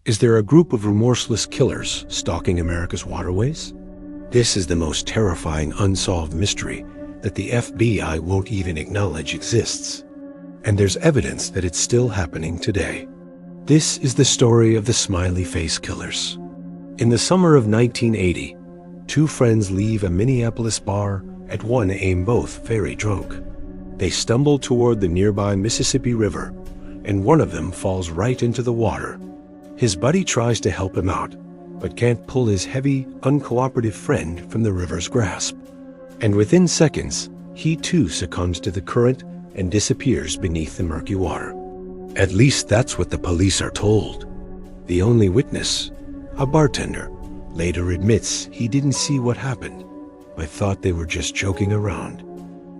Is there a group of remorseless killers stalking America's waterways? This is the most terrifying unsolved mystery that the FBI won't even acknowledge exists. And there's evidence that it's still happening today. This is the story of the Smiley Face Killers. In the summer of 1980, two friends leave a Minneapolis bar at 1 a.m. both very drunk. They stumble toward the nearby Mississippi River, and one of them falls right into the water. His buddy tries to help him out, but can't pull his heavy, uncooperative friend from the river's grasp. And within seconds, he too succumbs to the current and disappears beneath the murky water. At least that's what the police are told. The only witness, a bartender, later admits he didn't see what happened, but thought they were just joking around.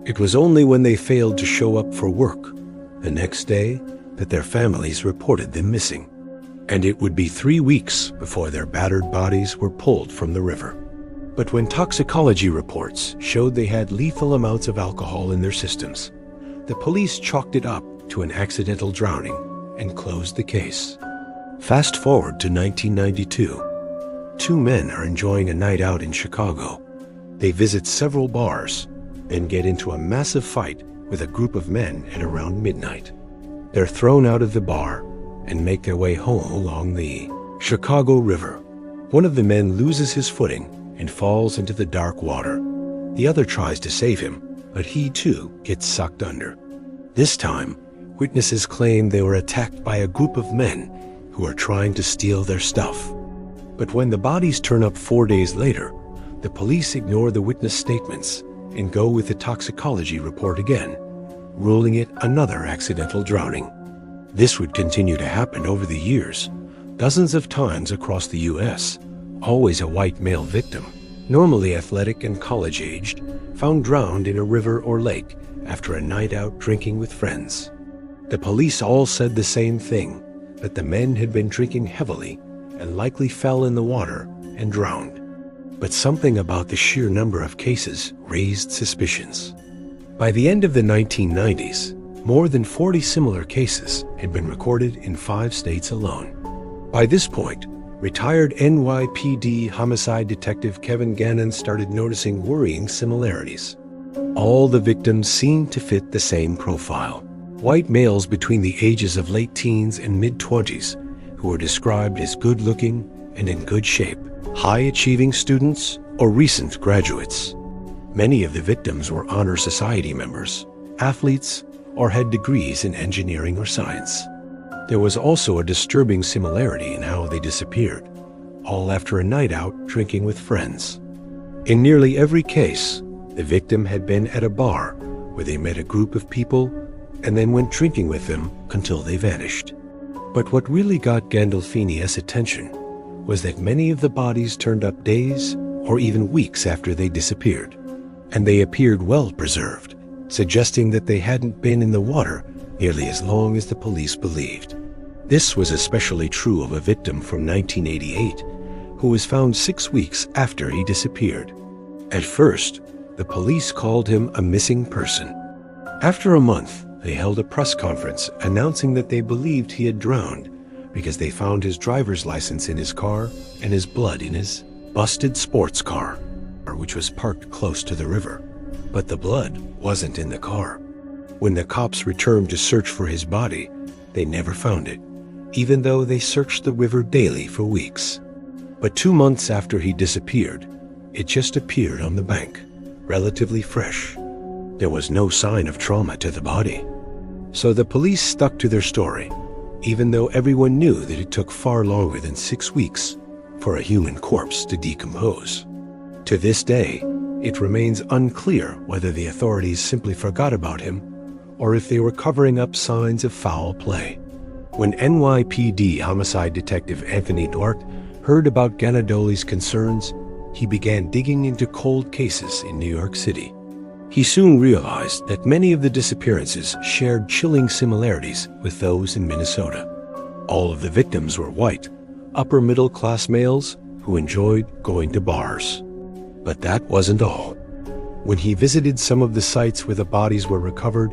It was only when they failed to show up for work the next day that their families reported them missing. And it would be 3 weeks before their battered bodies were pulled from the river. But when toxicology reports showed they had lethal amounts of alcohol in their systems, the police chalked it up to an accidental drowning and closed the case. Fast forward to 1992. Two men are enjoying a night out in Chicago. They visit several bars, then get into a massive fight with a group of men at around midnight. They're thrown out of the bar and make their way home along the Chicago River. One of the men loses his footing and falls into the dark water. The other tries to save him, but he too gets sucked under. This time, witnesses claim they were attacked by a group of men who are trying to steal their stuff. But when the bodies turn up 4 days later, the police ignore the witness statements and go with the toxicology report again, ruling it another accidental drowning. This would continue to happen over the years, dozens of times across the U.S., always a white male victim, normally athletic and college-aged, found drowned in a river or lake after a night out drinking with friends. The police all said the same thing, that the men had been drinking heavily and likely fell in the water and drowned. But something about the sheer number of cases raised suspicions. By the end of the 1990s, more than 40 similar cases had been recorded in 5 states alone. By this point, retired NYPD homicide detective Kevin Gannon started noticing worrying similarities. All the victims seemed to fit the same profile. White males between the ages of late teens and mid-20s who were described as good-looking and in good shape, high-achieving students or recent graduates. Many of the victims were honor society members, athletes, or had degrees in engineering or science. There was also a disturbing similarity in how they disappeared, all after a night out drinking with friends. In nearly every case, the victim had been at a bar where they met a group of people and then went drinking with them until they vanished. But what really got Gandolfini's attention was that many of the bodies turned up days or even weeks after they disappeared, and they appeared well preserved, suggesting that they hadn't been in the water nearly as long as the police believed. This was especially true of a victim from 1988 who was found 6 weeks after he disappeared. At first, the police called him a missing person. After a month, they held a press conference announcing that they believed he had drowned because they found his driver's license in his car and his blood in his busted sports car, which was parked close to the river. But the blood wasn't in the car. When the cops returned to search for his body, they never found it, even though they searched the river daily for weeks. But 2 months after he disappeared, it just appeared on the bank, relatively fresh. There was no sign of trauma to the body. So the police stuck to their story, even though everyone knew that it took far longer than 6 weeks for a human corpse to decompose. To this day, it remains unclear whether the authorities simply forgot about him or if they were covering up signs of foul play. When NYPD homicide detective Anthony Dort heard about Ganadoli's concerns, he began digging into cold cases in New York City. He soon realized that many of the disappearances shared chilling similarities with those in Minnesota. All of the victims were white, upper-middle-class males who enjoyed going to bars. But that wasn't all. When he visited some of the sites where the bodies were recovered,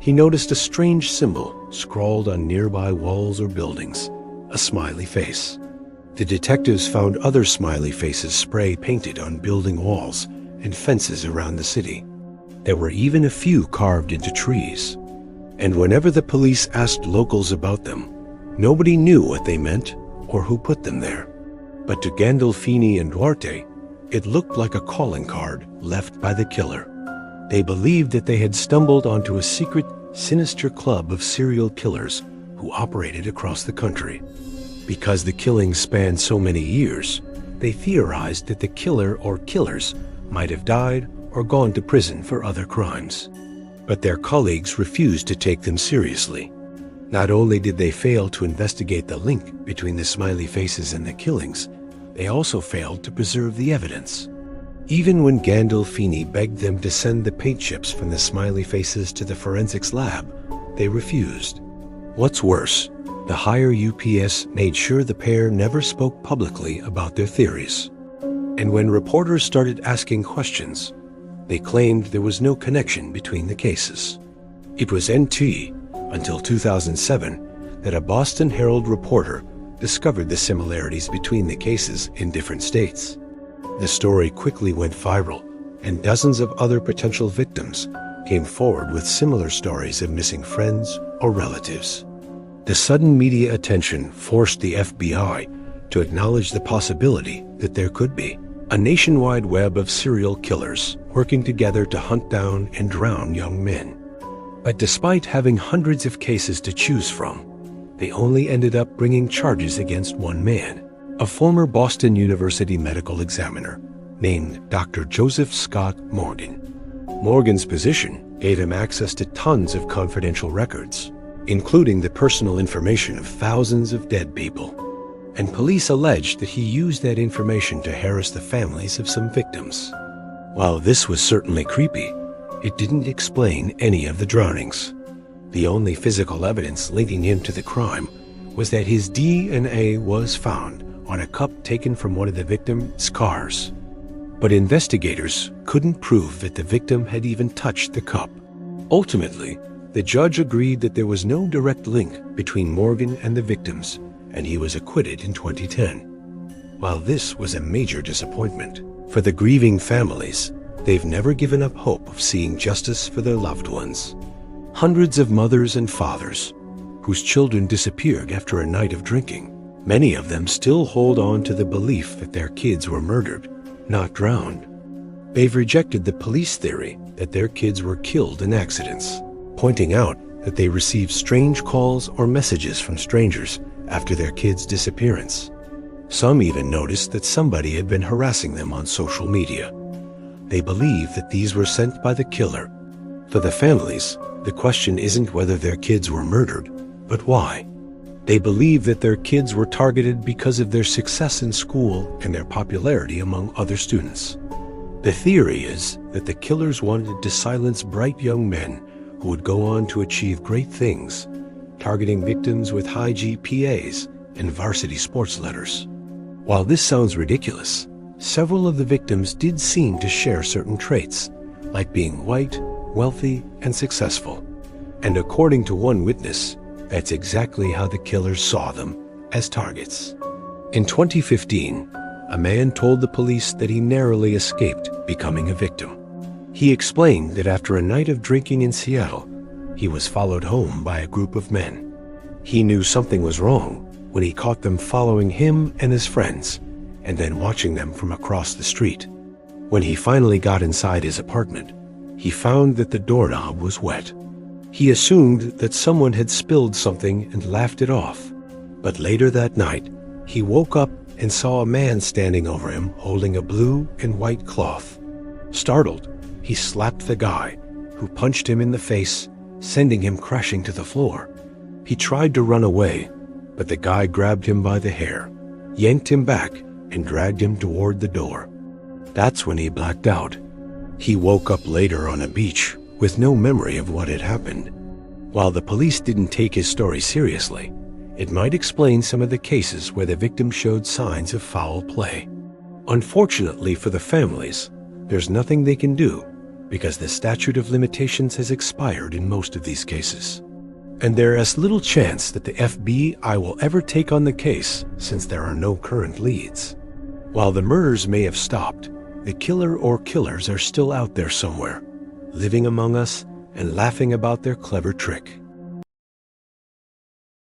he noticed a strange symbol scrawled on nearby walls or buildings. a smiley face. The detectives found other smiley faces spray painted on building walls and fences around the city. There were even a few carved into trees. And whenever the police asked locals about them, nobody knew what they meant or who put them there. But to Gandolfini and Duarte, it looked like a calling card left by the killer. They believed that they had stumbled onto a secret, sinister club of serial killers who operated across the country. Because the killings spanned so many years, they theorized that the killer or killers might have died or gone to prison for other crimes. But their colleagues refused to take them seriously. Not only did they fail to investigate the link between the smiley faces and the killings, they also failed to preserve the evidence. Even when Gandolfini begged them to send the paint chips from the smiley faces to the forensics lab, they refused. What's worse, the higher UPS made sure the pair never spoke publicly about their theories. And when reporters started asking questions, they claimed there was no connection between the cases. It was NT until 2007 that a Boston Herald reporter discovered the similarities between the cases in different states. The story quickly went viral, and dozens of other potential victims came forward with similar stories of missing friends or relatives. The sudden media attention forced the FBI to acknowledge the possibility that there could be a nationwide web of serial killers working together to hunt down and drown young men. But despite having hundreds of cases to choose from, they only ended up bringing charges against one man, a former Boston University medical examiner named Dr. Joseph Scott Morgan. Morgan's position gave him access to tons of confidential records, including the personal information of thousands of dead people. And police alleged that he used that information to harass the families of some victims. While this was certainly creepy, it didn't explain any of the drownings. The only physical evidence linking him to the crime was that his DNA was found on a cup taken from one of the victim's cars. But investigators couldn't prove that the victim had even touched the cup. Ultimately, the judge agreed that there was no direct link between Morgan and the victims, and he was acquitted in 2010. While this was a major disappointment for the grieving families, they've never given up hope of seeing justice for their loved ones. Hundreds of mothers and fathers whose children disappeared after a night of drinking. Many of them still hold on to the belief that their kids were murdered, not drowned. They've rejected the police theory that their kids were killed in accidents, pointing out that they received strange calls or messages from strangers after their kids' disappearance. Some even noticed that somebody had been harassing them on social media. They believe that these were sent by the killer. For the families, the question isn't whether their kids were murdered, but why. They believe that their kids were targeted because of their success in school and their popularity among other students. The theory is that the killers wanted to silence bright young men who would go on to achieve great things, targeting victims with high GPAs and varsity sports letters. While this sounds ridiculous, several of the victims did seem to share certain traits, like being white, wealthy, and successful. And according to one witness, that's exactly how the killers saw them, as targets. In 2015, a man told the police that he narrowly escaped becoming a victim. He explained that after a night of drinking in Seattle, he was followed home by a group of men. He knew something was wrong when he caught them following him and his friends, and then watching them from across the street. When he finally got inside his apartment, he found that the doorknob was wet. He assumed that someone had spilled something and laughed it off. But later that night, he woke up and saw a man standing over him holding a blue and white cloth. Startled, he slapped the guy, who punched him in the face, sending him crashing to the floor. He tried to run away, but the guy grabbed him by the hair, yanked him back, and dragged him toward the door. That's when he blacked out. He woke up later on a beach with no memory of what had happened. While the police didn't take his story seriously, it might explain some of the cases where the victim showed signs of foul play. Unfortunately for the families, there's nothing they can do because the statute of limitations has expired in most of these cases. And there is little chance that the FBI will ever take on the case since there are no current leads. While the murders may have stopped, the killer or killers are still out there somewhere, living among us and laughing about their clever trick.